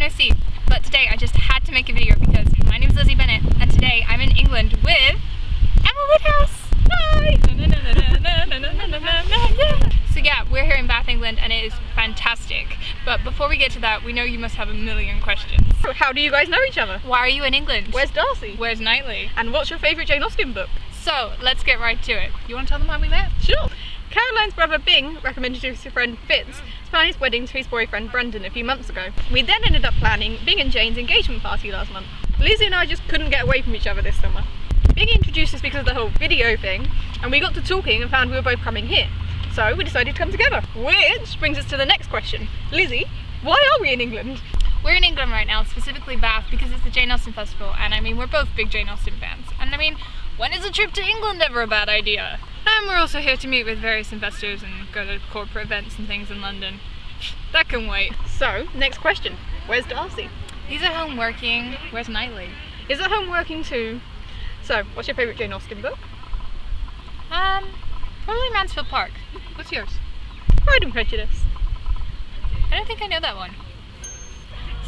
gonna see. But today I just had to make a video because my name is Lizzie Bennet, and today I'm in England with Emma Woodhouse. Hi! So yeah, we're here in Bath, England, and it is fantastic. But before we get to that, we know you must have a million questions. So how do you guys know each other? Why are you in England? Where's Darcy? Where's Knightley? And what's your favourite Jane Austen book? So let's get right to it. You want to tell them how we met? Sure. Caroline's brother Bing recommended his friend Fitz to plan his wedding to his boyfriend Brendan a few months ago. We then ended up planning Bing and Jane's engagement party last month. Lizzie and I just couldn't get away from each other this summer. Bing introduced us because of the whole video thing, and we got to talking and found we were both coming here. So we decided to come together. Which brings us to the next question. Lizzie, why are we in England? We're in England right now, specifically Bath, because it's the Jane Austen Festival, and I mean, we're both big Jane Austen fans. And I mean, when is a trip to England ever a bad idea? And we're also here to meet with various investors and go to corporate events and things in London. That can wait. So, next question. Where's Darcy? He's at home working. Where's Knightley? Is at home working too. So, what's your favourite Jane Austen book? Probably Mansfield Park. What's yours? Pride and Prejudice. I don't think I know that one.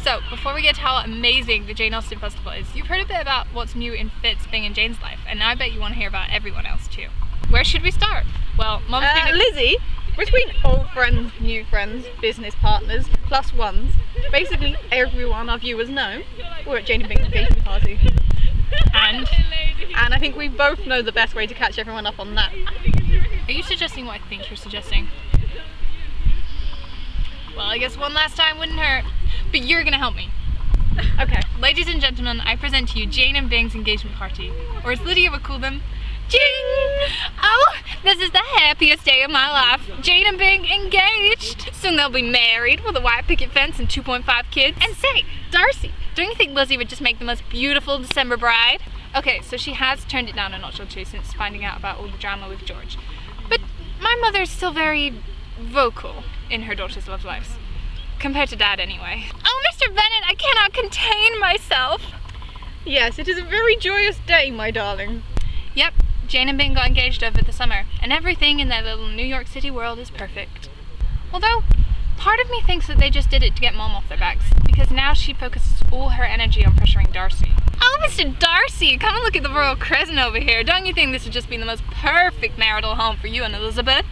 So, before we get to how amazing the Jane Austen Festival is, you've heard a bit about what's new in Fitz, Bing and Jane's life, and now I bet you want to hear about everyone else too. Where should we start? Well, Mum's Lizzie, between old friends, new friends, business partners, plus ones, basically everyone our viewers know, we're at Jane and Bing's engagement party. And I think we both know the best way to catch everyone up on that. Are you suggesting what I think you're suggesting? Well, I guess one last time wouldn't hurt, but you're gonna help me. Okay, ladies and gentlemen, I present to you Jane and Bing's engagement party, or as Lydia would call them, Jing! Oh, this is the happiest day of my life. Jane and Bing engaged. Soon they'll be married with a white picket fence and 2.5 kids. And say, Darcy, don't you think Lizzie would just make the most beautiful December bride? Okay, so she has turned it down a notch or two since finding out about all the drama with George. But my mother's still very vocal in her daughter's love lives. Compared to Dad anyway. Oh, Mr. Bennet, I cannot contain myself. Yes, it is a very joyous day, my darling. Yep, Jane and Bing got engaged over the summer, and everything in their little New York City world is perfect. Although, part of me thinks that they just did it to get Mom off their backs, because now she focuses all her energy on pressuring Darcy. Oh, Mr. Darcy, come and look at the Royal Crescent over here. Don't you think this would just be the most perfect marital home for you and Elizabeth?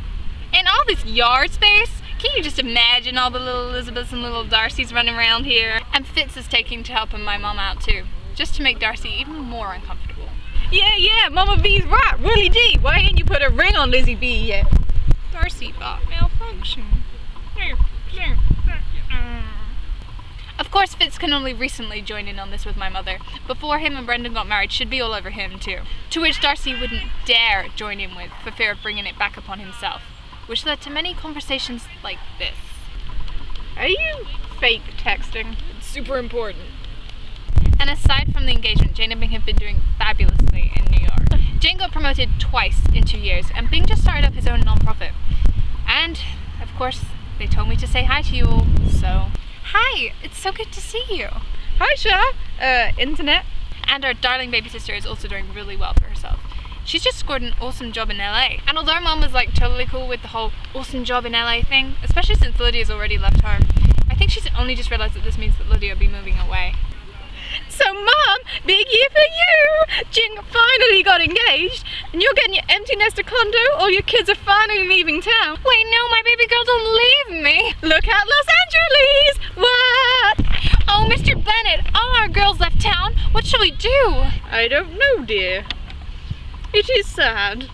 And all this yard space? Can you just imagine all the little Elizabeths and little Darcys running around here? And Fitz is taking to helping my mom out too, just to make Darcy even more uncomfortable. Yeah, Mama B's right, Willie D. Why ain't you put a ring on Lizzie B yet? Darcy bot malfunction. Of course, Fitz can only recently join in on this with my mother. Before him and Brendan got married, she'd be all over him too. To which Darcy wouldn't dare join in with, for fear of bringing it back upon himself. Which led to many conversations like this. Are you fake texting? It's super important. And aside from the engagement, Jane and Bing have been doing fabulously in New York. Jane got promoted twice in 2 years, and Bing just started up his own non-profit. And, of course, they told me to say hi to you all, so... Hi, it's so good to see you. Hi, Sha. Internet. And our darling baby sister is also doing really well for herself. She's just scored an awesome job in LA. And although Mom was like totally cool with the whole awesome job in LA thing, especially since Lydia's already left home, I think she's only just realised that this means that Lydia will be moving away. So Mom, big year for you! Jing finally got engaged, and you're getting your empty nester condo, all your kids are finally leaving town. Wait, no, my baby girl don't leave me! Look at Los Angeles! What? Oh, Mr. Bennet, all our girls left town. What shall we do? I don't know, dear. It is sad.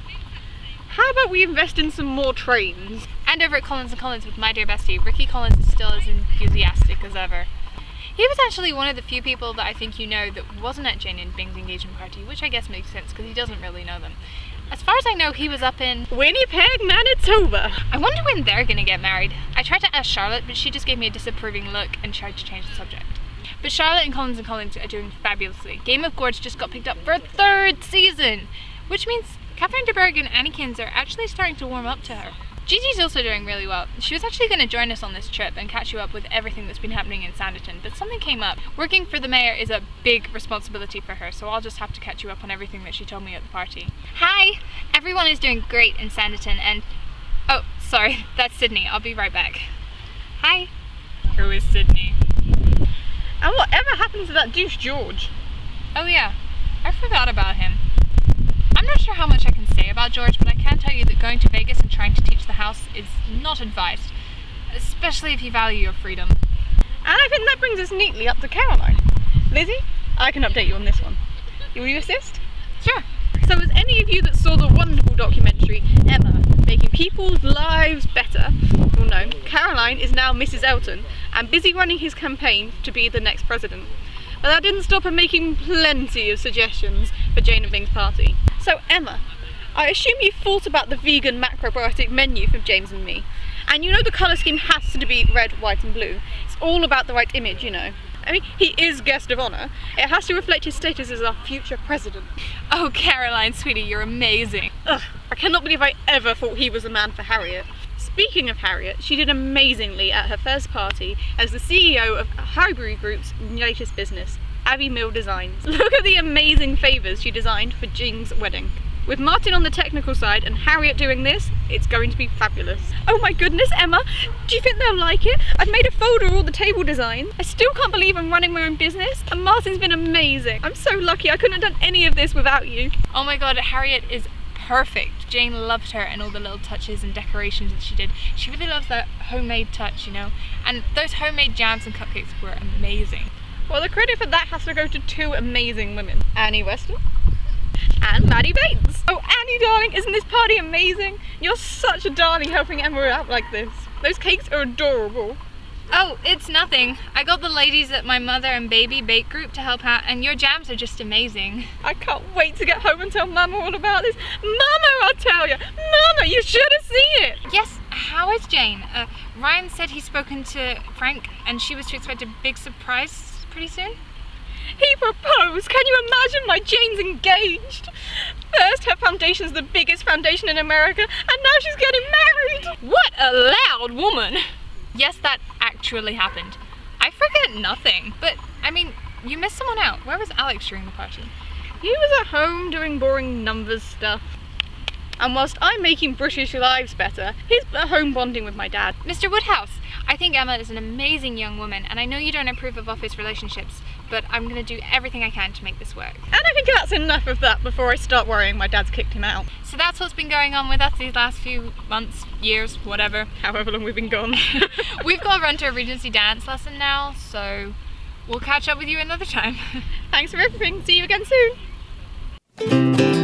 How about we invest in some more trains? And over at Collins & Collins with my dear bestie, Ricky Collins is still as enthusiastic as ever. He was actually one of the few people that I think you know that wasn't at Jane and Bing's engagement party, which I guess makes sense because he doesn't really know them. As far as I know, he was up in Winnipeg, Manitoba. I wonder when they're gonna get married. I tried to ask Charlotte, but she just gave me a disapproving look and tried to change the subject. But Charlotte and Collins are doing fabulously. Game of Gorge just got picked up for a 3rd season, which means Catherine de Bourgh and Annekins are actually starting to warm up to her. Gigi's also doing really well. She was actually going to join us on this trip and catch you up with everything that's been happening in Sanditon, but something came up. Working for the mayor is a big responsibility for her, so I'll just have to catch you up on everything that she told me at the party. Hi! Everyone is doing great in Sanditon and... Oh, sorry, that's Sydney. I'll be right back. Hi! Who is Sydney? And whatever happened to that douche George? Oh yeah, I forgot about him. I'm not sure how much I can say about George, but I can tell you that going to Vegas and trying to teach the house is not advised, especially if you value your freedom. And I think that brings us neatly up to Caroline. Lizzie, I can update you on this one. Will you assist? Sure. So as any of you that saw the wonderful documentary, Emma, Making People's Lives Better, will know, Caroline is now Mrs. Elton and busy running his campaign to be the next president. But that didn't stop her making plenty of suggestions for Jane and Bing's party. So Emma, I assume you thought about the vegan macrobiotic menu from James and me. And you know the colour scheme has to be red, white and blue. It's all about the right image, you know. I mean, he is guest of honour. It has to reflect his status as our future president. Oh, Caroline, sweetie, you're amazing. Ugh, I cannot believe I ever thought he was the man for Harriet. Speaking of Harriet, she did amazingly at her first party as the CEO of Highbury Group's latest business, Abbey Mill Designs. Look at the amazing favours she designed for Jing's wedding. With Martin on the technical side and Harriet doing this, it's going to be fabulous. Oh my goodness, Emma, do you think they'll like it? I've made a folder of all the table designs. I still can't believe I'm running my own business, and Martin's been amazing. I'm so lucky, I couldn't have done any of this without you. Oh my god, Harriet is perfect. Jane loved her and all the little touches and decorations that she did. She really loves that homemade touch, you know, and those homemade jams and cupcakes were amazing. Well, the credit for that has to go to two amazing women, Annie Weston and Maddie Bates. Oh, Annie darling, isn't this party amazing? You're such a darling helping Emma out like this. Those cakes are adorable. Oh, it's nothing. I got the ladies at my mother and baby bake group to help out, and your jams are just amazing. I can't wait to get home and tell Mama all about this. Mama, I'll tell you. Mama, you should have seen it. Yes, how is Jane? Ryan said he's spoken to Frank and she was to expect a big surprise pretty soon? He proposed! Can you imagine? My Jane's engaged! First, her foundation's the biggest foundation in America, and now she's getting married! What a loud woman! Yes, that actually happened. I forget nothing, but, I mean, you missed someone out. Where was Alex during the party? He was at home doing boring numbers stuff. And whilst I'm making British lives better, he's at home bonding with my dad. Mr. Woodhouse, I think Emma is an amazing young woman, and I know you don't approve of office relationships, but I'm going to do everything I can to make this work. And I think that's enough of that before I start worrying my dad's kicked him out. So that's what's been going on with us these last few months, years, whatever. However long we've been gone. We've got to run to a Regency dance lesson now, so we'll catch up with you another time. Thanks for everything. See you again soon.